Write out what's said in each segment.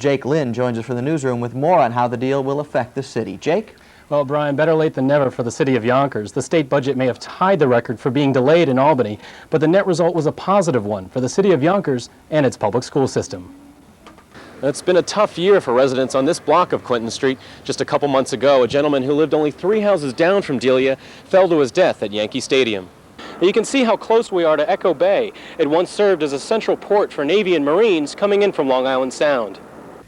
Jake Lynn joins us from the newsroom with more on how the deal will affect the city. Jake? Well, Brian, better late than never for the city of Yonkers. The state budget may have tied the record for being delayed in Albany, but the net result was a positive one for the city of Yonkers and its public school system. It's been a tough year for residents on this block of Clinton Street. Just a couple months ago, a gentleman who lived only 3 houses down from Delia fell to his death at Yankee Stadium. Now you can see how close we are to Echo Bay. It once served as a central port for Navy and Marines coming in from Long Island Sound.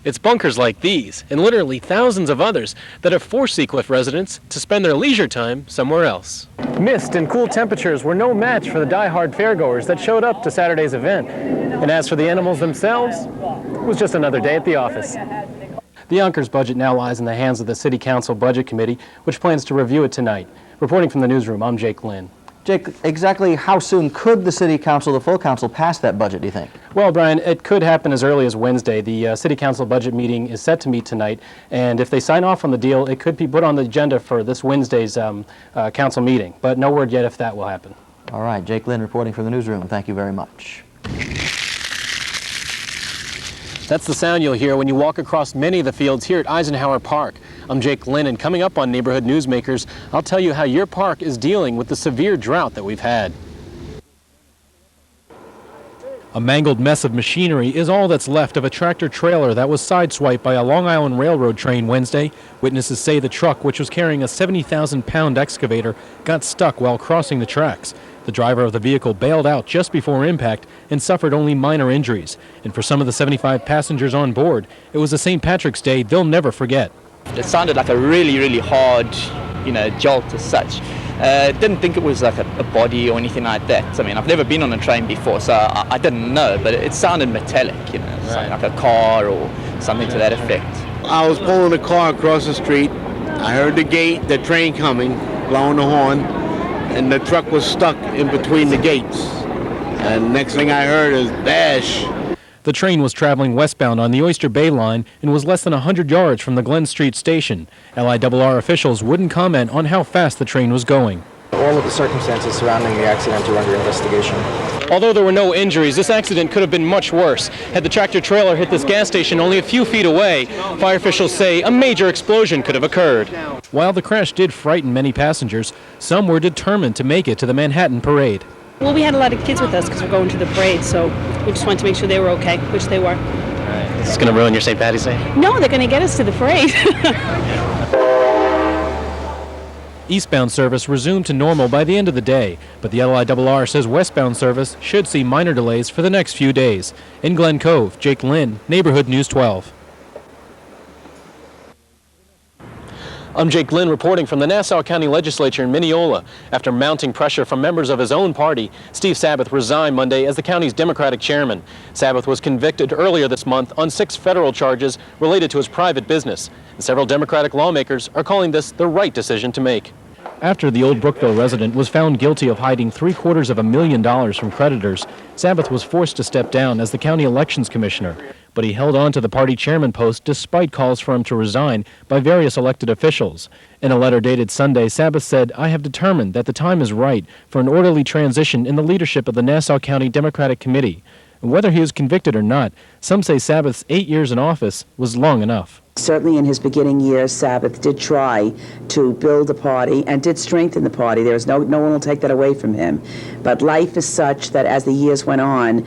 It's bunkers like these, and literally thousands of others, that have forced Seacliff residents to spend their leisure time somewhere else. Mist and cool temperatures were no match for the die-hard fairgoers that showed up to Saturday's event. And as for the animals themselves, it was just another day at the office. The Yonkers budget now lies in the hands of the City Council Budget Committee, which plans to review it tonight. Reporting from the newsroom, I'm Jake Lynn. Jake, exactly how soon could the City Council, the full council, pass that budget, do you think? Well, Brian, it could happen as early as Wednesday. The City Council budget meeting is set to meet tonight, and if they sign off on the deal, it could be put on the agenda for this Wednesday's council meeting. But no word yet if that will happen. All right, Jake Lynn reporting from the newsroom. Thank you very much. That's the sound you'll hear when you walk across many of the fields here at Eisenhower Park. I'm Jake Lynn, and coming up on Neighborhood Newsmakers, I'll tell you how your park is dealing with the severe drought that we've had. A mangled mess of machinery is all that's left of a tractor-trailer that was sideswiped by a Long Island Railroad train Wednesday. Witnesses say the truck, which was carrying a 70,000-pound excavator, got stuck while crossing the tracks. The driver of the vehicle bailed out just before impact and suffered only minor injuries. And for some of the 75 passengers on board, it was a St. Patrick's Day they'll never forget. It sounded like a really, really hard, jolt as such. Didn't think it was like a body or anything like that. I mean, I've never been on a train before, so I didn't know, but it sounded metallic, something like a car or something to that effect. I was pulling a car across the street. I heard the train coming, blowing the horn, and the truck was stuck in between the gates. And next thing I heard is bash. The train was traveling westbound on the Oyster Bay line and was less than 100 yards from the Glen Street station. LIRR officials wouldn't comment on how fast the train was going. All of the circumstances surrounding the accident are under investigation. Although there were no injuries, this accident could have been much worse. Had the tractor-trailer hit this gas station only a few feet away, fire officials say a major explosion could have occurred. While the crash did frighten many passengers, some were determined to make it to the Manhattan Parade. Well, we had a lot of kids with us because we're going to the parade, so we just wanted to make sure they were okay, which they were. Is this going to ruin your St. Patty's Day? No, they're going to get us to the parade. Eastbound service resumed to normal by the end of the day, but the LIRR says westbound service should see minor delays for the next few days. In Glen Cove, Jake Lynn, Neighborhood News 12. I'm Jake Lynn reporting from the Nassau County Legislature in Mineola. After mounting pressure from members of his own party, Steve Sabath resigned Monday as the county's Democratic chairman. Sabath was convicted earlier this month on 6 federal charges related to his private business. And several Democratic lawmakers are calling this the right decision to make. After the Old Brookville resident was found guilty of hiding $750,000 from creditors, Sabath was forced to step down as the county elections commissioner. But he held on to the party chairman post despite calls for him to resign by various elected officials. In a letter dated Sunday, Sabath said, "I have determined that the time is right for an orderly transition in the leadership of the Nassau County Democratic Committee." And whether he was convicted or not, some say Sabath's 8 years in office was long enough. Certainly in his beginning years, Sabath did try to build a party and did strengthen the party. There was no one will take that away from him. But life is such that as the years went on,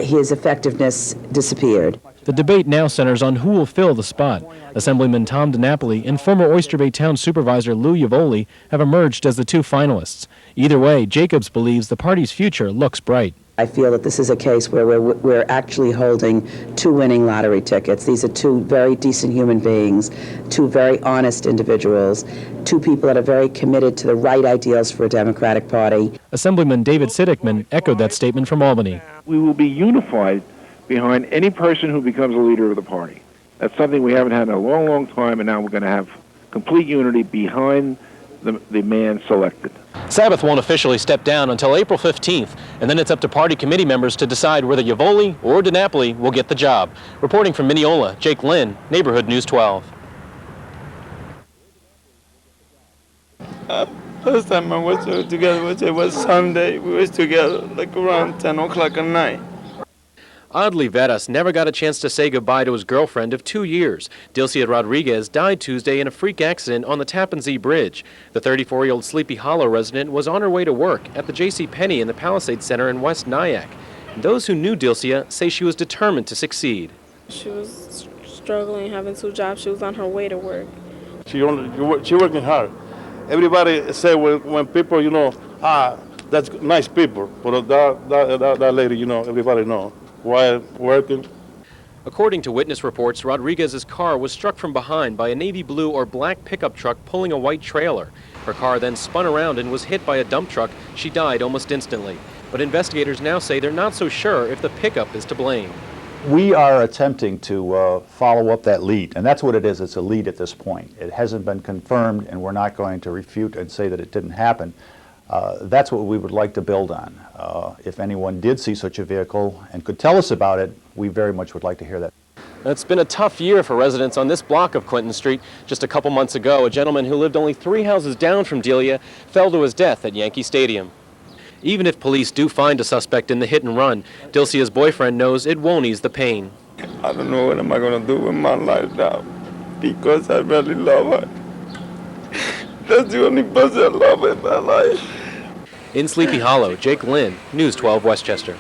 his effectiveness disappeared. The debate now centers on who will fill the spot. Assemblyman Tom DiNapoli and former Oyster Bay Town Supervisor Lou Yavoli have emerged as the 2 finalists. Either way, Jacobs believes the party's future looks bright. I feel that this is a case where we're actually holding 2 winning lottery tickets. These are 2 very decent human beings, 2 very honest individuals, 2 people that are very committed to the right ideals for a Democratic Party. Assemblyman David Siddickman echoed that statement from Albany. We will be unified behind any person who becomes a leader of the party. That's something we haven't had in a long, long time, and now we're going to have complete unity behind the man selected. Sabath won't officially step down until April 15th, and then it's up to party committee members to decide whether Yavoli or DiNapoli will get the job. Reporting from Mineola, Jake Lynn, Neighborhood News 12. First time I was together, it was Sunday. We was together like around 10 o'clock at night. Oddly, Veras never got a chance to say goodbye to his girlfriend of 2 years. Dilcia Rodriguez died Tuesday in a freak accident on the Tappan Zee Bridge. The 34-year-old Sleepy Hollow resident was on her way to work at the JCPenney in the Palisades Center in West Nyack. And those who knew Dilcia say she was determined to succeed. She was struggling, having 2 jobs. She was on her way to work. She working hard. Everybody say when people, that's nice people. But that lady, everybody know. While working. According to witness reports, Rodriguez's car was struck from behind by a navy blue or black pickup truck pulling a white trailer. Her car then spun around and was hit by a dump truck. She died almost instantly. But investigators now say they're not so sure if the pickup is to blame. We are attempting to follow up that lead, and that's what it is. It's a lead at this point. It hasn't been confirmed, and we're not going to refute and say that it didn't happen. That's what we would like to build on. If anyone did see such a vehicle and could tell us about it, we very much would like to hear that. It's been a tough year for residents on this block of Clinton Street. Just a couple months ago, a gentleman who lived only 3 houses down from Delia fell to his death at Yankee Stadium. Even if police do find a suspect in the hit and run, Dilcia's boyfriend knows it won't ease the pain. I don't know what am I going to do with my life now, because I really love her. That's the only person I love in my life. In Sleepy Hollow, Jake Lynn, News 12 Westchester.